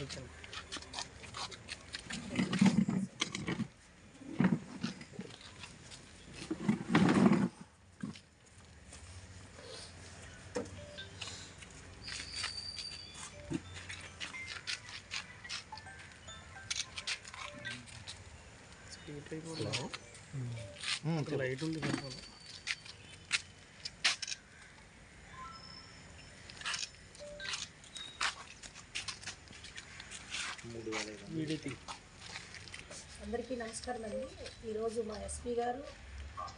Light ఉంది అందరికీ నమస్కారం అండి. ఈరోజు మా ఎస్పీ గారు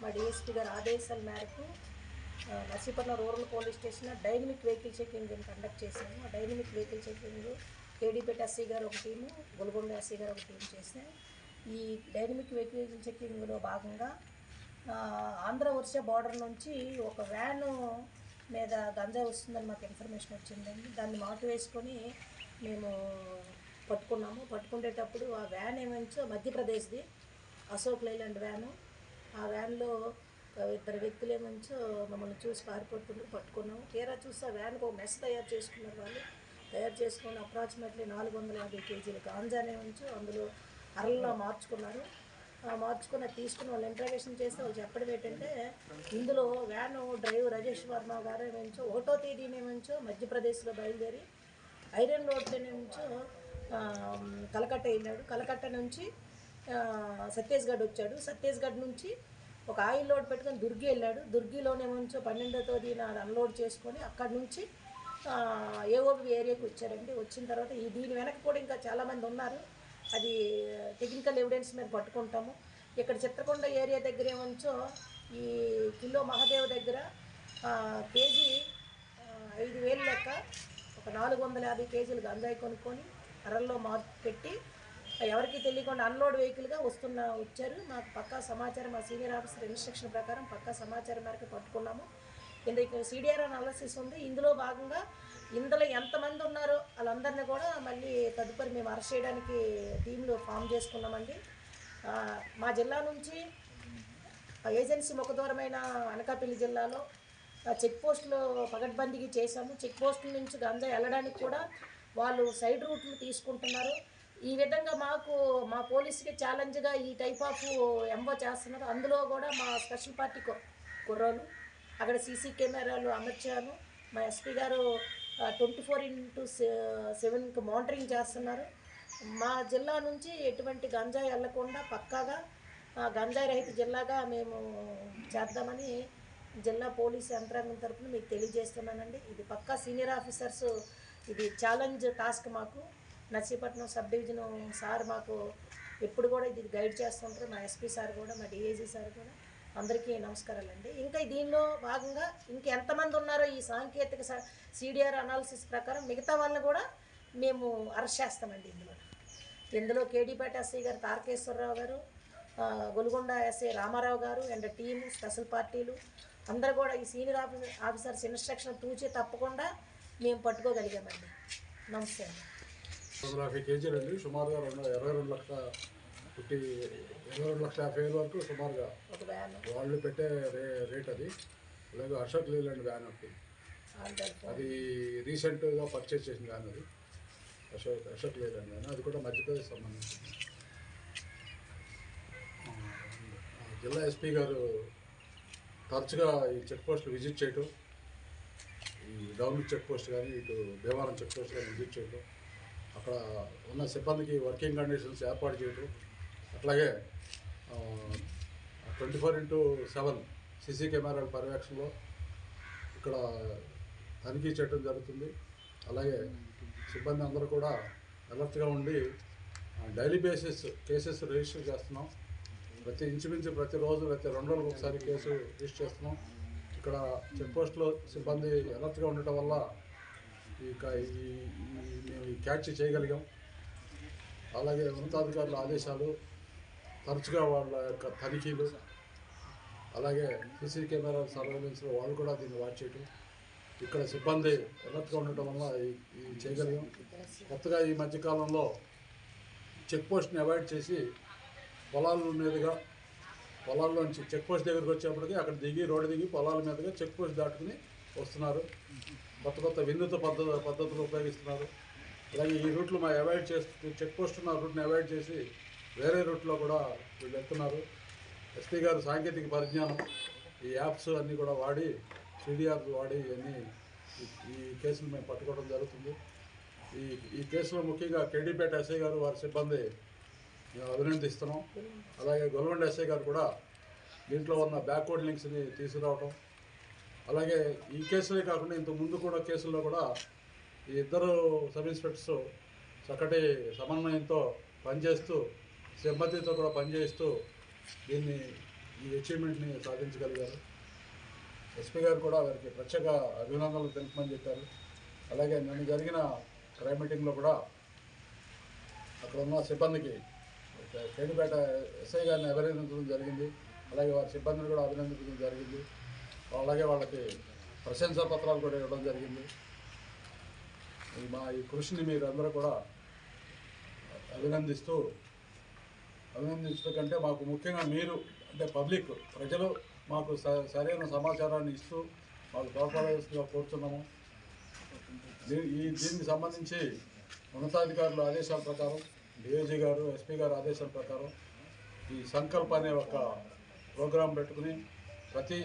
మా డిఎస్పీ గారు ఆదేశాల మేరకు Narsipatnam rural police station dynamic vehicle checking conduct చేశాము. ఆ dynamic vehicle checking Kedipeta SC గారు ఒక టీము, గొల్గొండ ఎస్సీ గారు ఒక టీం చేశారు. ఈ డైనమిక్ వెహికల్ చెకింగ్లో భాగంగా ఆంధ్ర ఒరిస్సా బార్డర్ నుంచి ఒక వ్యాను మీద గంజాయి వస్తుందని మాకు ఇన్ఫర్మేషన్ వచ్చిందండి. దాన్ని మాటు వేసుకొని మేము పట్టుకున్నాము. పట్టుకునేటప్పుడు ఆ వ్యాన్ ఏమంచో మధ్యప్రదేశ్ది అశోక్ లైలాండ్ వ్యాను. ఆ వ్యాన్లో ఇద్దరు వ్యక్తులు ఏమంచో మమ్మల్ని చూసి పారిపోతుంటే పట్టుకున్నాము. తీరా చూసి ఆ వ్యాన్కి ఒక మెస్ తయారు చేసుకున్నారు. వాళ్ళు తయారు చేసుకుని అప్రాక్సిమేట్లీ 450 కేజీలు గాంజానేమంచో అందులో అరల్లో మార్చుకున్నారు. మార్చుకుని తీసుకుని వాళ్ళు ఇంట్రాగేషన్ చేస్తే వాళ్ళు చెప్పడం ఏంటంటే, ఇందులో వ్యాను డ్రైవర్ రాజేష్ వర్మ గారు ఏమంచో 1వ తేదీనేమంచో మధ్యప్రదేశ్లో బయలుదేరి ఐరన్ రోడ్లోనేమంచో కలకట్ట వెళ్ళాడు. కలకట్ట నుంచి ఛత్తీస్గఢ్ వచ్చాడు. ఛత్తీస్గఢ్ నుంచి ఒక ఆయిల్ లోడ్ పెట్టుకొని దుర్గి వెళ్ళాడు. దుర్గిలోనేమంచో 12వ తేదీన అన్లోడ్ చేసుకొని అక్కడి నుంచి ఏఓబి ఏరియాకి వచ్చారండి. వచ్చిన తర్వాత దీని వెనక కూడా ఇంకా చాలామంది ఉన్నారు. అది టెక్నికల్ ఎవిడెన్స్ మీద పట్టుకుంటాము. ఇక్కడ చిత్రకొండ ఏరియా దగ్గర ఏమంచో ఈ కిలో మహాదేవ్ దగ్గర కేజీ 5,000 లెక్క ఒక 450 కేజీలు గంజాయి కొనుక్కొని అరల్లో పెట్టి ఎవరికి తెలియకుండా అన్లోడ్ వెహికల్గా వచ్చారు. మాకు పక్కా సమాచారం, మా సీనియర్ ఆఫీసర్ ఇన్స్ట్రక్షన్ ప్రకారం పక్కా సమాచారం మేరకు పట్టుకున్నాము. ఇందులో సిడిఆర్ అనాలిసిస్ ఉంది. ఇందులో భాగంగా ఇందులో ఎంతమంది ఉన్నారో వాళ్ళందరినీ కూడా మళ్ళీ తదుపరి మేము అరెస్ట్ చేయడానికి టీంలు ఫామ్ చేసుకున్నామండి. మా జిల్లా నుంచి ఏజెన్సీ ముఖదూరమైన అనకాపల్లి జిల్లాలో చెక్ పోస్టులు పగడ్బందీకి చేశాము. చెక్ పోస్టుల నుంచి గంజా వెళ్ళడానికి కూడా వాళ్ళు సైడ్ రూట్లు తీసుకుంటున్నారు. ఈ విధంగా మా పోలీసుకి ఛాలెంజ్గా ఈ టైప్ ఆఫ్ ఎంఓ చేస్తున్నారు. అందులో కూడా మా స్పెషల్ పార్టీ కుర్రోలు అక్కడ సీసీ కెమెరాలు అమర్చాను. మా ఎస్పీ గారు 24/7 మానిటరింగ్ చేస్తున్నారు. మా జిల్లా నుంచి ఎటువంటి గంజాయి వెళ్లకుండా పక్కాగా గంజాయి రహిత జిల్లాగా మేము చేద్దామని జిల్లా పోలీసు యంత్రాంగం తరఫున మీకు తెలియజేస్తున్నానండి. ఇది పక్కా సీనియర్ ఆఫీసర్స్ ఇది ఛాలెంజ్ టాస్క్. మాకు నర్సీపట్నం సబ్ డివిజన్ సార్ మాకు ఎప్పుడు కూడా ఇది గైడ్ చేస్తుంటారు. మా ఎస్పీ సార్ కూడా, మా డిఐజీ సార్ కూడా. అందరికీ నమస్కారాలండి. ఇంకా దీనిలో భాగంగా ఇంకెంతమంది ఉన్నారో ఈ సాంకేతిక సిడిఆర్ అనాలిసిస్ ప్రకారం మిగతా వాళ్ళని కూడా మేము అరెస్ట్ చేస్తామండి. ఇందులో కేడీపేట ఎస్ఐ గారు తారకేశ్వరరావు గారు, గొల్గొండ ఎస్ఐ రామారావు గారు అండ్ టీము స్పెషల్ పార్టీలు అందరూ కూడా ఈ సీనియర్ ఆఫీసర్స్ ఇన్స్ట్రక్షన్ తూచి తప్పకుండా మేము పట్టుకోగలిగామండి. నమస్తే అండి. 150 కేజీలు అండి. సుమారుగా 22,50,000 వరకు సుమారుగా వాళ్ళు పెట్టే రేట్ అది. అలాగే అశోక్ లేలాండ్ వ్యాన్ ఒకటి, అది రీసెంట్గా పర్చేస్ చేసిన వ్యాన్ అది అశోక్ లేలాండ్ వ్యాన్. అది కూడా మధ్యప్రదేశ్ సంబంధించింది. జిల్లా ఎస్పీ గారు తరచుగా ఈ చెక్ పోస్టులు విజిట్ చేయటం, ఈ డౌన్ చెక్ పోస్ట్ కానీ ఇటు భీమవరం చెక్ పోస్ట్ కానీ విజిట్ చేయటం, అక్కడ ఉన్న సిబ్బందికి వర్కింగ్ కండిషన్స్ ఏర్పాటు చేయటం, అట్లాగే 24/7 సీసీ కెమెరాల పర్యవేక్షణలో ఇక్కడ తనిఖీ చేయడం జరుగుతుంది. అలాగే సిబ్బంది అందరూ కూడా అలర్ట్గా ఉండి డైలీ బేసిస్ కేసెస్ రిజిస్టర్ చేస్తున్నాం. ఇంచుమించు ప్రతిరోజు 2 రోజులకు ఒకసారి కేసు రిజిస్టర్ చేస్తున్నాం. ఇక్కడ చెక్ పోస్ట్లో సిబ్బంది అలర్ట్గా ఉండటం వల్ల మేము క్యాచ్ చేయగలిగాం. అలాగే ఉన్నతాధికారుల ఆదేశాలు, తరచుగా వాళ్ళ యొక్క తనిఖీలు, అలాగే సీసీ కెమెరాల సర్వేలెన్స్లో వాళ్ళు కూడా దీన్ని వాచ్ చేయటం, ఇక్కడ సిబ్బంది అలర్ట్గా ఉండటం వల్ల ఇది చేయగలిగాం. కొత్తగా ఈ మధ్యకాలంలో చెక్ పోస్ట్ని అవాయిడ్ చేసి పొలాల్లోంచి చెక్ పోస్ట్ దగ్గరికి వచ్చేప్పటికి అక్కడ రోడ్డు దిగి పొలాల మీదుగా చెక్ పోస్ట్ దాటుకుని వస్తున్నారు. కొత్త వినూత్న పద్ధతులు ఉపయోగిస్తున్నారు. అలాగే ఈ రూట్లో మా అవాయిడ్ చేస్తూ చెక్ పోస్ట్ ఉన్న రూట్ని అవాయిడ్ చేసి వేరే రూట్లో కూడా వీళ్ళు వెళ్తున్నారు. ఎస్పీ గారు సాంకేతిక పరిజ్ఞానం ఈ యాప్స్ అన్నీ కూడా వాడి సిడిఆర్ వాడి ఇవన్నీ ఈ కేసులు మేము పట్టుకోవడం జరుగుతుంది. ఈ కేసులో ముఖ్యంగా కేడీపేట ఎస్ఐ గారు వారి సిబ్బంది మేము అభినందిస్తున్నాం. అలాగే గొల్వండ ఎస్ఐ గారు కూడా దీంట్లో ఉన్న బ్యాక్వర్డ్ లింక్స్ని తీసుకురావడం, అలాగే ఈ కేసులే కాకుండా ఇంతకు ముందు కూడా కేసుల్లో కూడా ఈ ఇద్దరు సబ్ ఇన్స్పెక్టర్స్ చక్కటి సమన్వయంతో పనిచేస్తూ సిబ్బందితో కూడా పనిచేస్తూ ఈ అచీవ్మెంట్ని సాధించగలిగారు. ఎస్పీ గారు కూడా వారికి ప్రత్యేక అభినందనలు తెలుపమని చెప్పారు. అలాగే నిన్న జరిగిన క్రైమ్ మీటింగ్లో కూడా అక్కడ ఉన్న సిబ్బందికి కేడిపేట ఎస్ఐ గారిని అభినందించడం జరిగింది. అలాగే వారి సిబ్బందిని కూడా అభినందించడం జరిగింది. అలాగే వాళ్ళకి ప్రశంసా పత్రాలు కూడా ఇవ్వడం జరిగింది. ఈ కృషిని మీరందరూ కూడా అభినందించడం కంటే మాకు ముఖ్యంగా మీరు అంటే పబ్లిక్ ప్రజలు మాకు సరైన సమాచారాన్ని ఇస్తూ మాకు తోడ్పడాల్సిందిగా కోరుతున్నాము. దీనికి సంబంధించి ఉన్నతాధికారుల ఆదేశాల ప్రకారం డిఐజీ గారు ఎస్పీ గారు ఆదేశాల ప్రకారం ఈ సంకల్ప అనే ఒక ప్రోగ్రాం పెట్టుకుని ప్రతి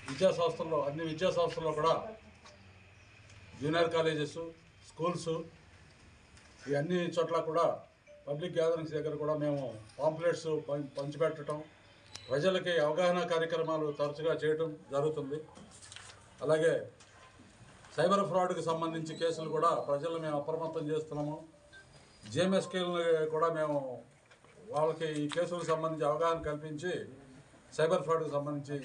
విద్యాసంస్థల్లో అన్ని విద్యాసంస్థల్లో కూడా జూనియర్ కాలేజెస్ స్కూల్స్ ఈ అన్ని చోట్ల కూడా పబ్లిక్ గ్యాదరింగ్స్ దగ్గర కూడా మేము పాంప్లెట్స్ పంచిపెట్టడం, ప్రజలకి అవగాహన కార్యక్రమాలు తరచుగా చేయడం జరుగుతుంది. అలాగే సైబర్ ఫ్రాడ్కి సంబంధించి కేసులు కూడా ప్రజలు మేము అప్రమత్తం చేస్తున్నాము. జిఎంఎస్కేల్ని కూడా మేము వాళ్ళకి ఈ కేసులకు సంబంధించి అవగాహన కల్పించి సైబర్ ఫ్రాడ్కి సంబంధించి